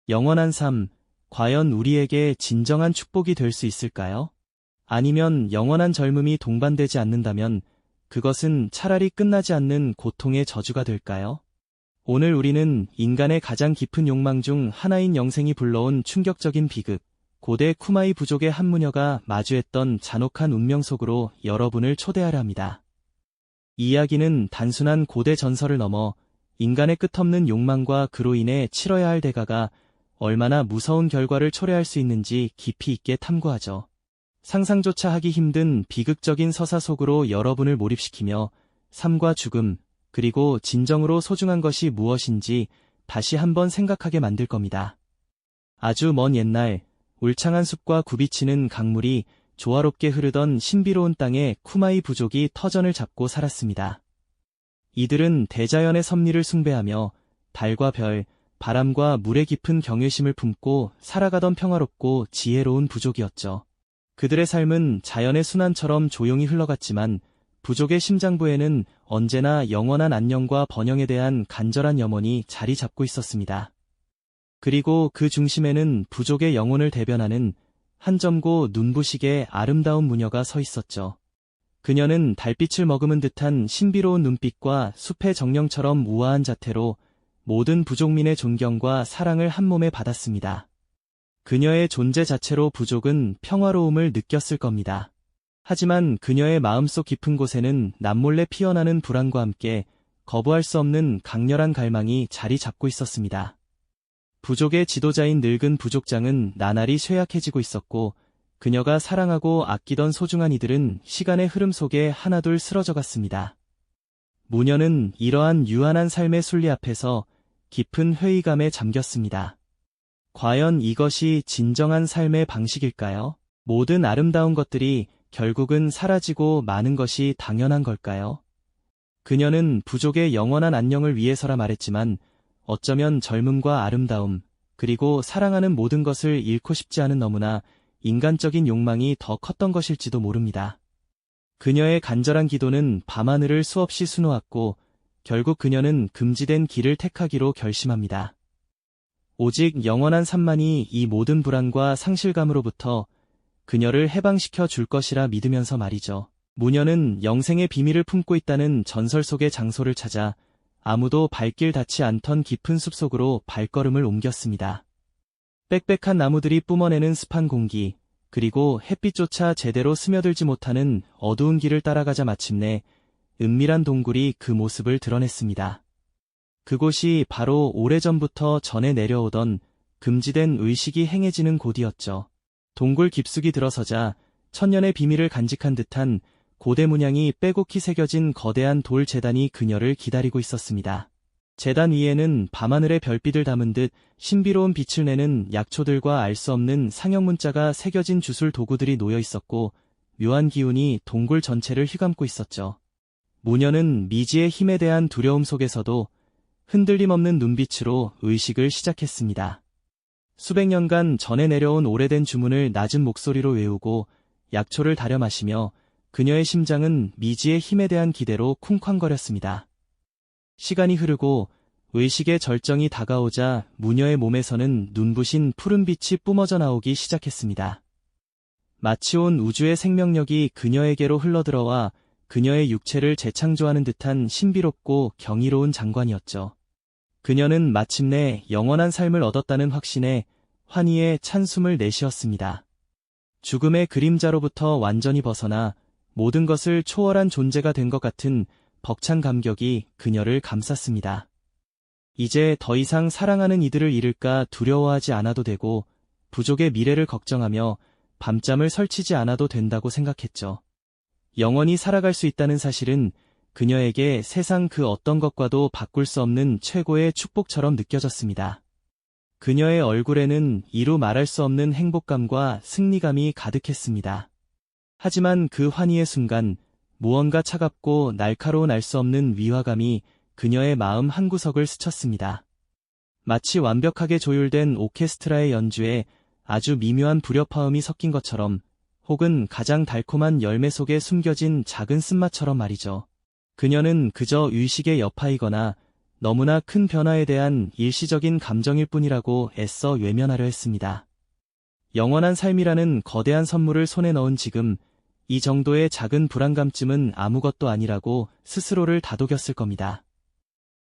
영원한 삶, 과연 우리에게 진정한 축복이 될 수 있을까요? 아니면 영원한 젊음이 동반되지 않는다면 그것은 차라리 끝나지 않는 고통의 저주가 될까요? 오늘 우리는 인간의 가장 깊은 욕망 중 하나인 영생이 불러온 충격적인 비극, 고대 쿠마이 부족의 한 무녀가 마주했던 잔혹한 운명 속으로 여러분을 초대하려 합니다. 이 이야기는 단순한 고대 전설을 넘어 인간의 끝없는 욕망과 그로 인해 치러야 할 대가가 얼마나 무서운 결과를 초래할 수 있는지 깊이 있게 탐구하죠. 상상조차 하기 힘든 비극적인 서사 속으로 여러분을 몰입시키며 삶과 죽음, 그리고 진정으로 소중한 것이 무엇인지 다시 한번 생각하게 만들 겁니다. 아주 먼 옛날, 울창한 숲과 굽이치는 강물이 조화롭게 흐르던 신비로운 땅에 쿠마이 부족이 터전을 잡고 살았습니다. 이들은 대자연의 섭리를 숭배하며 달과 별, 바람과 물의 깊은 경외심을 품고 살아가던 평화롭고 지혜로운 부족이었죠. 그들의 삶은 자연의 순환처럼 조용히 흘러갔지만 부족의 심장부에는 언제나 영원한 안녕과 번영에 대한 간절한 염원이 자리 잡고 있었습니다. 그리고 그 중심에는 부족의 영혼을 대변하는 한 점고 눈부시게 아름다운 무녀가 서 있었죠. 그녀는 달빛을 머금은 듯한 신비로운 눈빛과 숲의 정령처럼 우아한 자태로 모든 부족민의 존경과 사랑을 한 몸에 받았습니다. 그녀의 존재 자체로 부족은 평화로움을 느꼈을 겁니다. 하지만 그녀의 마음속 깊은 곳에는 남몰래 피어나는 불안과 함께 거부할 수 없는 강렬한 갈망이 자리 잡고 있었습니다. 부족의 지도자인 늙은 부족장은 나날이 쇠약해지고 있었고 그녀가 사랑하고 아끼던 소중한 이들은 시간의 흐름 속에 하나둘 쓰러져갔습니다. 무녀는 이러한 유한한 삶의 순리 앞에서 깊은 회의감에 잠겼습니다. 과연 이것이 진정한 삶의 방식일까요? 모든 아름다운 것들이 결국은 사라지고 마는 것이 당연한 걸까요? 그녀는 부족의 영원한 안녕을 위해서라 말했지만 어쩌면 젊음과 아름다움, 그리고 사랑하는 모든 것을 잃고 싶지 않은 너무나 인간적인 욕망이 더 컸던 것일지도 모릅니다. 그녀의 간절한 기도는 밤하늘을 수없이 수놓았고 결국 그녀는 금지된 길을 택하기로 결심합니다. 오직 영원한 삶만이 이 모든 불안과 상실감으로부터 그녀를 해방시켜 줄 것이라 믿으면서 말이죠. 무녀는 영생의 비밀을 품고 있다는 전설 속의 장소를 찾아 아무도 발길 닿지 않던 깊은 숲속으로 발걸음을 옮겼습니다. 빽빽한 나무들이 뿜어내는 습한 공기, 그리고 햇빛조차 제대로 스며들지 못하는 어두운 길을 따라가자 마침내 은밀한 동굴이 그 모습을 드러냈습니다. 그곳이 바로 오래전부터 전해 내려오던 금지된 의식이 행해지는 곳이었죠. 동굴 깊숙이 들어서자 천년의 비밀을 간직한 듯한 고대 문양이 빼곡히 새겨진 거대한 돌 제단이 그녀를 기다리고 있었습니다. 제단 위에는 밤하늘의 별빛을 담은 듯 신비로운 빛을 내는 약초들과 알 수 없는 상형 문자가 새겨진 주술 도구들이 놓여 있었고 묘한 기운이 동굴 전체를 휘감고 있었죠. 무녀는 미지의 힘에 대한 두려움 속에서도 흔들림 없는 눈빛으로 의식을 시작했습니다. 수백 년간 전해 내려온 오래된 주문을 낮은 목소리로 외우고 약초를 다려 마시며 그녀의 심장은 미지의 힘에 대한 기대로 쿵쾅거렸습니다. 시간이 흐르고 의식의 절정이 다가오자 무녀의 몸에서는 눈부신 푸른빛이 뿜어져 나오기 시작했습니다. 마치 온 우주의 생명력이 그녀에게로 흘러들어와 그녀의 육체를 재창조하는 듯한 신비롭고 경이로운 장관이었죠. 그녀는 마침내 영원한 삶을 얻었다는 확신에 환희의 찬숨을 내쉬었습니다. 죽음의 그림자로부터 완전히 벗어나 모든 것을 초월한 존재가 된 것 같은 벅찬 감격이 그녀를 감쌌습니다. 이제 더 이상 사랑하는 이들을 잃을까 두려워하지 않아도 되고 부족의 미래를 걱정하며 밤잠을 설치지 않아도 된다고 생각했죠. 영원히 살아갈 수 있다는 사실은 그녀에게 세상 그 어떤 것과도 바꿀 수 없는 최고의 축복처럼 느껴졌습니다. 그녀의 얼굴에는 이루 말할 수 없는 행복감과 승리감이 가득했습니다. 하지만 그 환희의 순간 무언가 차갑고 날카로운 알 수 없는 위화감이 그녀의 마음 한구석을 스쳤습니다. 마치 완벽하게 조율된 오케스트라의 연주에 아주 미묘한 불협화음이 섞인 것처럼 혹은 가장 달콤한 열매 속에 숨겨진 작은 쓴맛처럼 말이죠. 그녀는 그저 의식의 여파이거나 너무나 큰 변화에 대한 일시적인 감정일 뿐이라고 애써 외면하려 했습니다. 영원한 삶이라는 거대한 선물을 손에 넣은 지금, 이 정도의 작은 불안감쯤은 아무것도 아니라고 스스로를 다독였을 겁니다.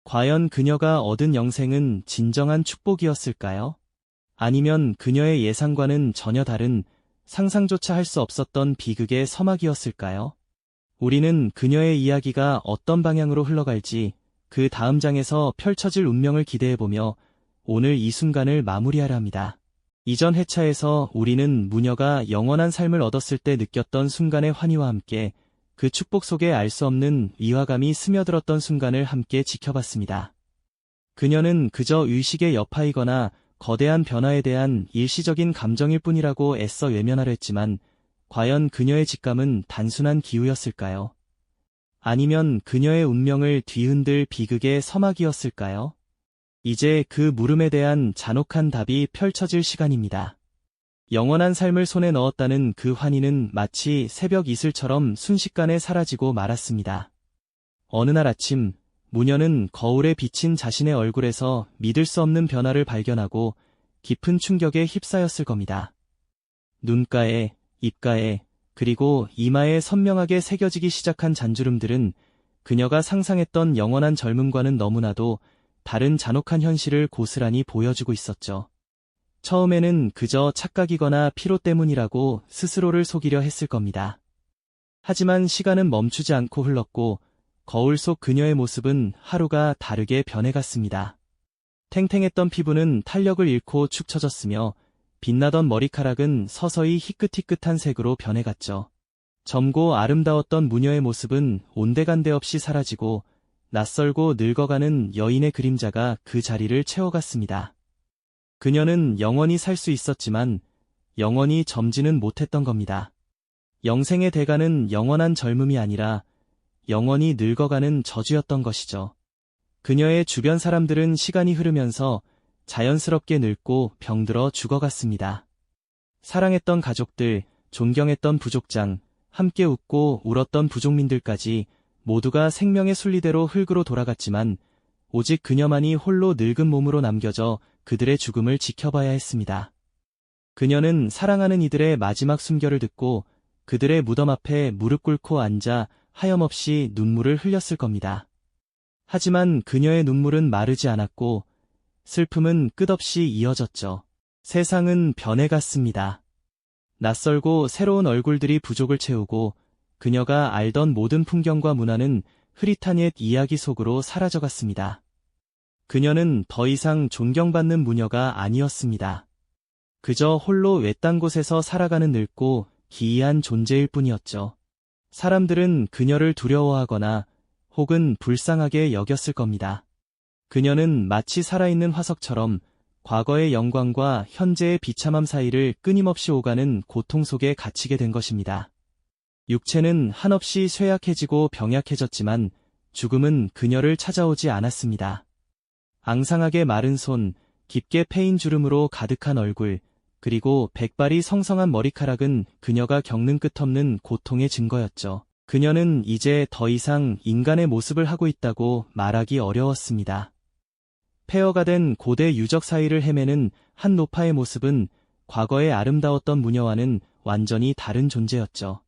과연 그녀가 얻은 영생은 진정한 축복이었을까요? 아니면 그녀의 예상과는 전혀 다른, 상상조차 할 수 없었던 비극의 서막이었을까요? 우리는 그녀의 이야기가 어떤 방향으로 흘러갈지 그 다음 장에서 펼쳐질 운명을 기대해보며 오늘 이 순간을 마무리하려 합니다. 이전 회차에서 우리는 무녀가 영원한 삶을 얻었을 때 느꼈던 순간의 환희와 함께 그 축복 속에 알 수 없는 위화감이 스며들었던 순간을 함께 지켜봤습니다. 그녀는 그저 의식의 여파이거나 거대한 변화에 대한 일시적인 감정일 뿐이라고 애써 외면하려 했지만 과연 그녀의 직감은 단순한 기우였을까요? 아니면 그녀의 운명을 뒤흔들 비극의 서막이었을까요? 이제 그 물음에 대한 잔혹한 답이 펼쳐질 시간입니다. 영원한 삶을 손에 넣었다는 그 환희는 마치 새벽 이슬처럼 순식간에 사라지고 말았습니다. 어느 날 아침, 무녀는 거울에 비친 자신의 얼굴에서 믿을 수 없는 변화를 발견하고 깊은 충격에 휩싸였을 겁니다. 눈가에, 입가에, 그리고 이마에 선명하게 새겨지기 시작한 잔주름들은 그녀가 상상했던 영원한 젊음과는 너무나도 다른 잔혹한 현실을 고스란히 보여주고 있었죠. 처음에는 그저 착각이거나 피로 때문이라고 스스로를 속이려 했을 겁니다. 하지만 시간은 멈추지 않고 흘렀고 거울 속 그녀의 모습은 하루가 다르게 변해갔습니다. 탱탱했던 피부는 탄력을 잃고 축 처졌으며 빛나던 머리카락은 서서히 희끗희끗한 색으로 변해갔죠. 젊고 아름다웠던 무녀의 모습은 온데간데 없이 사라지고 낯설고 늙어가는 여인의 그림자가 그 자리를 채워갔습니다. 그녀는 영원히 살 수 있었지만 영원히 젊지는 못했던 겁니다. 영생의 대가는 영원한 젊음이 아니라 영원히 늙어가는 저주였던 것이죠. 그녀의 주변 사람들은 시간이 흐르면서 자연스럽게 늙고 병들어 죽어갔습니다. 사랑했던 가족들, 존경했던 부족장, 함께 웃고 울었던 부족민들까지 모두가 생명의 순리대로 흙으로 돌아갔지만 오직 그녀만이 홀로 늙은 몸으로 남겨져 그들의 죽음을 지켜봐야 했습니다. 그녀는 사랑하는 이들의 마지막 숨결을 듣고 그들의 무덤 앞에 무릎 꿇고 앉아 하염없이 눈물을 흘렸을 겁니다. 하지만 그녀의 눈물은 마르지 않았고 슬픔은 끝없이 이어졌죠. 세상은 변해갔습니다. 낯설고 새로운 얼굴들이 부족을 채우고 그녀가 알던 모든 풍경과 문화는 흐릿한 옛 이야기 속으로 사라져갔습니다. 그녀는 더 이상 존경받는 무녀가 아니었습니다. 그저 홀로 외딴 곳에서 살아가는 늙고 기이한 존재일 뿐이었죠. 사람들은 그녀를 두려워하거나 혹은 불쌍하게 여겼을 겁니다. 그녀는 마치 살아있는 화석처럼 과거의 영광과 현재의 비참함 사이를 끊임없이 오가는 고통 속에 갇히게 된 것입니다. 육체는 한없이 쇠약해지고 병약해졌지만 죽음은 그녀를 찾아오지 않았습니다. 앙상하게 마른 손, 깊게 패인 주름으로 가득한 얼굴, 그리고 백발이 성성한 머리카락은 그녀가 겪는 끝없는 고통의 증거였죠. 그녀는 이제 더 이상 인간의 모습을 하고 있다고 말하기 어려웠습니다. 폐허가 된 고대 유적 사이를 헤매는 한 노파의 모습은 과거의 아름다웠던 무녀와는 완전히 다른 존재였죠.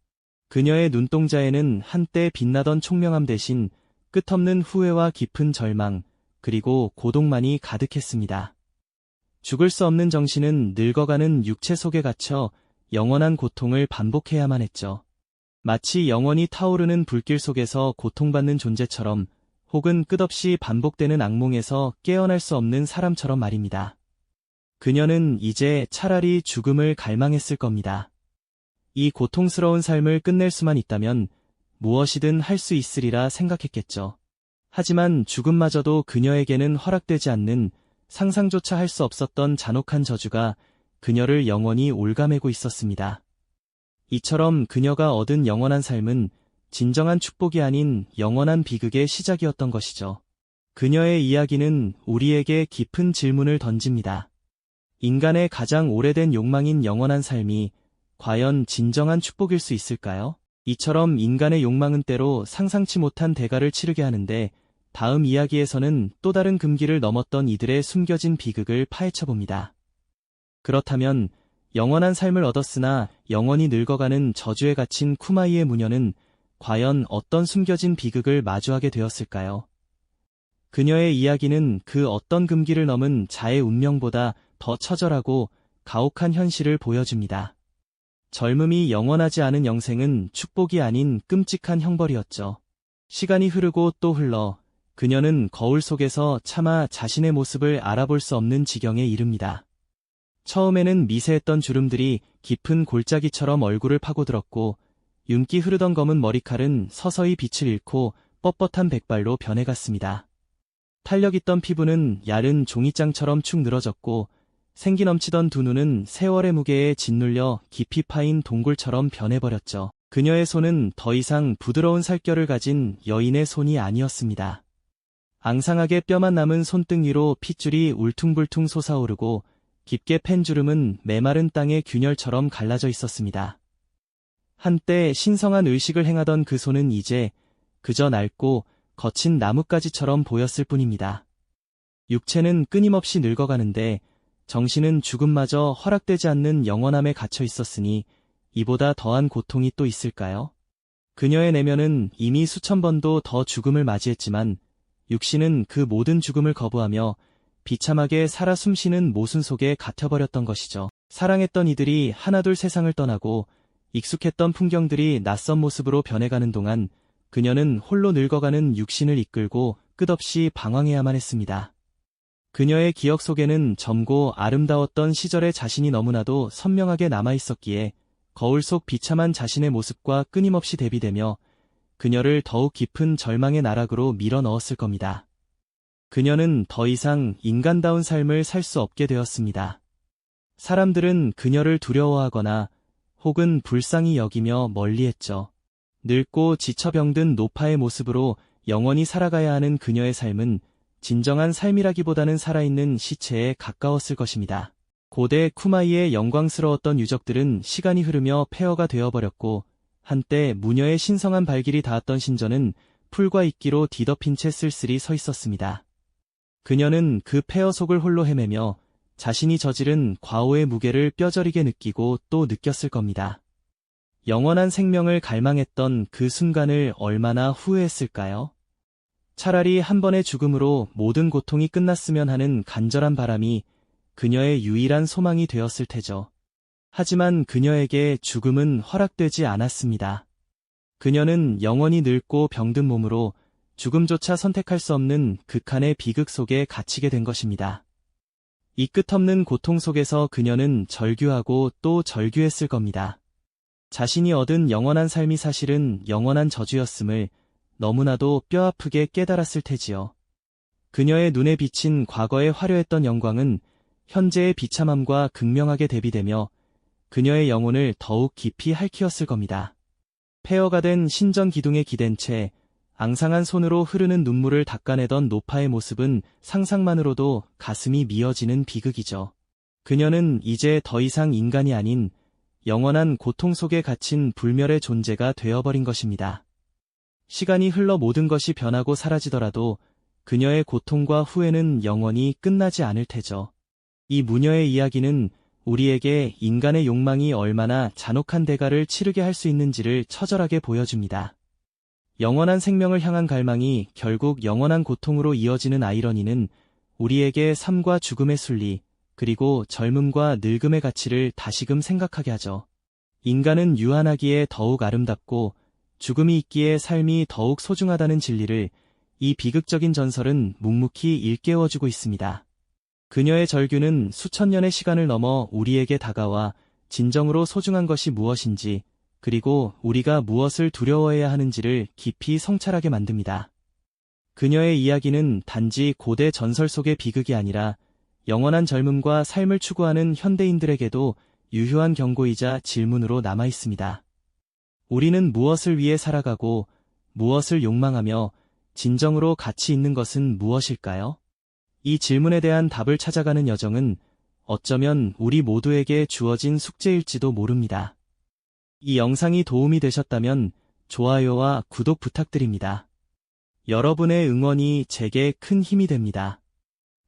그녀의 눈동자에는 한때 빛나던 총명함 대신 끝없는 후회와 깊은 절망, 그리고 고독만이 가득했습니다. 죽을 수 없는 정신은 늙어가는 육체 속에 갇혀 영원한 고통을 반복해야만 했죠. 마치 영원히 타오르는 불길 속에서 고통받는 존재처럼 혹은 끝없이 반복되는 악몽에서 깨어날 수 없는 사람처럼 말입니다. 그녀는 이제 차라리 죽음을 갈망했을 겁니다. 이 고통스러운 삶을 끝낼 수만 있다면 무엇이든 할 수 있으리라 생각했겠죠. 하지만 죽음마저도 그녀에게는 허락되지 않는 상상조차 할 수 없었던 잔혹한 저주가 그녀를 영원히 올가매고 있었습니다. 이처럼 그녀가 얻은 영원한 삶은 진정한 축복이 아닌 영원한 비극의 시작이었던 것이죠. 그녀의 이야기는 우리에게 깊은 질문을 던집니다. 인간의 가장 오래된 욕망인 영원한 삶이 과연 진정한 축복일 수 있을까요? 이처럼 인간의 욕망은 때로 상상치 못한 대가를 치르게 하는데 다음 이야기에서는 또 다른 금기를 넘었던 이들의 숨겨진 비극을 파헤쳐봅니다. 그렇다면 영원한 삶을 얻었으나 영원히 늙어가는 저주에 갇힌 쿠마이의 무녀는 과연 어떤 숨겨진 비극을 마주하게 되었을까요? 그녀의 이야기는 그 어떤 금기를 넘은 자의 운명보다 더 처절하고 가혹한 현실을 보여줍니다. 젊음이 영원하지 않은 영생은 축복이 아닌 끔찍한 형벌이었죠. 시간이 흐르고 또 흘러 그녀는 거울 속에서 차마 자신의 모습을 알아볼 수 없는 지경에 이릅니다. 처음에는 미세했던 주름들이 깊은 골짜기처럼 얼굴을 파고들었고 윤기 흐르던 검은 머리칼은 서서히 빛을 잃고 뻣뻣한 백발로 변해갔습니다. 탄력있던 피부는 야른 종이장처럼 축 늘어졌고 생기 넘치던 두 눈은 세월의 무게에 짓눌려 깊이 파인 동굴처럼 변해버렸죠. 그녀의 손은 더 이상 부드러운 살결을 가진 여인의 손이 아니었습니다. 앙상하게 뼈만 남은 손등 위로 핏줄이 울퉁불퉁 솟아오르고 깊게 팬 주름은 메마른 땅의 균열처럼 갈라져 있었습니다. 한때 신성한 의식을 행하던 그 손은 이제 그저 낡고 거친 나뭇가지처럼 보였을 뿐입니다. 육체는 끊임없이 늙어가는데 정신은 죽음마저 허락되지 않는 영원함에 갇혀 있었으니 이보다 더한 고통이 또 있을까요? 그녀의 내면은 이미 수천 번도 더 죽음을 맞이했지만 육신은 그 모든 죽음을 거부하며 비참하게 살아 숨쉬는 모순 속에 갇혀버렸던 것이죠. 사랑했던 이들이 하나둘 세상을 떠나고 익숙했던 풍경들이 낯선 모습으로 변해가는 동안 그녀는 홀로 늙어가는 육신을 이끌고 끝없이 방황해야만 했습니다. 그녀의 기억 속에는 젊고 아름다웠던 시절의 자신이 너무나도 선명하게 남아있었기에 거울 속 비참한 자신의 모습과 끊임없이 대비되며 그녀를 더욱 깊은 절망의 나락으로 밀어 넣었을 겁니다. 그녀는 더 이상 인간다운 삶을 살 수 없게 되었습니다. 사람들은 그녀를 두려워하거나 혹은 불쌍히 여기며 멀리했죠. 늙고 지쳐 병든 노파의 모습으로 영원히 살아가야 하는 그녀의 삶은 진정한 삶이라기보다는 살아있는 시체에 가까웠을 것입니다. 고대 쿠마이의 영광스러웠던 유적들은 시간이 흐르며 폐허가 되어버렸고 한때 무녀의 신성한 발길이 닿았던 신전은 풀과 이끼로 뒤덮인 채 쓸쓸히 서 있었습니다. 그녀는 그 폐허 속을 홀로 헤매며 자신이 저지른 과오의 무게를 뼈저리게 느끼고 또 느꼈을 겁니다. 영원한 생명을 갈망했던 그 순간을 얼마나 후회했을까요? 차라리 한 번의 죽음으로 모든 고통이 끝났으면 하는 간절한 바람이 그녀의 유일한 소망이 되었을 테죠. 하지만 그녀에게 죽음은 허락되지 않았습니다. 그녀는 영원히 늙고 병든 몸으로 죽음조차 선택할 수 없는 극한의 비극 속에 갇히게 된 것입니다. 이 끝없는 고통 속에서 그녀는 절규하고 또 절규했을 겁니다. 자신이 얻은 영원한 삶이 사실은 영원한 저주였음을 너무나도 뼈아프게 깨달았을 테지요. 그녀의 눈에 비친 과거의 화려했던 영광은 현재의 비참함과 극명하게 대비되며 그녀의 영혼을 더욱 깊이 핥히었을 겁니다. 폐허가 된 신전 기둥에 기댄 채 앙상한 손으로 흐르는 눈물을 닦아내던 노파의 모습은 상상만으로도 가슴이 미어지는 비극이죠. 그녀는 이제 더 이상 인간이 아닌 영원한 고통 속에 갇힌 불멸의 존재가 되어버린 것입니다. 시간이 흘러 모든 것이 변하고 사라지더라도 그녀의 고통과 후회는 영원히 끝나지 않을 테죠. 이 무녀의 이야기는 우리에게 인간의 욕망이 얼마나 잔혹한 대가를 치르게 할 수 있는지를 처절하게 보여줍니다. 영원한 생명을 향한 갈망이 결국 영원한 고통으로 이어지는 아이러니는 우리에게 삶과 죽음의 순리, 그리고 젊음과 늙음의 가치를 다시금 생각하게 하죠. 인간은 유한하기에 더욱 아름답고 죽음이 있기에 삶이 더욱 소중하다는 진리를 이 비극적인 전설은 묵묵히 일깨워주고 있습니다. 그녀의 절규는 수천 년의 시간을 넘어 우리에게 다가와 진정으로 소중한 것이 무엇인지, 그리고 우리가 무엇을 두려워해야 하는지를 깊이 성찰하게 만듭니다. 그녀의 이야기는 단지 고대 전설 속의 비극이 아니라 영원한 젊음과 삶을 추구하는 현대인들에게도 유효한 경고이자 질문으로 남아 있습니다. 우리는 무엇을 위해 살아가고 무엇을 욕망하며 진정으로 가치 있는 것은 무엇일까요? 이 질문에 대한 답을 찾아가는 여정은 어쩌면 우리 모두에게 주어진 숙제일지도 모릅니다. 이 영상이 도움이 되셨다면 좋아요와 구독 부탁드립니다. 여러분의 응원이 제게 큰 힘이 됩니다.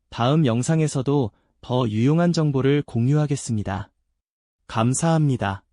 다음 영상에서도 더 유용한 정보를 공유하겠습니다. 감사합니다.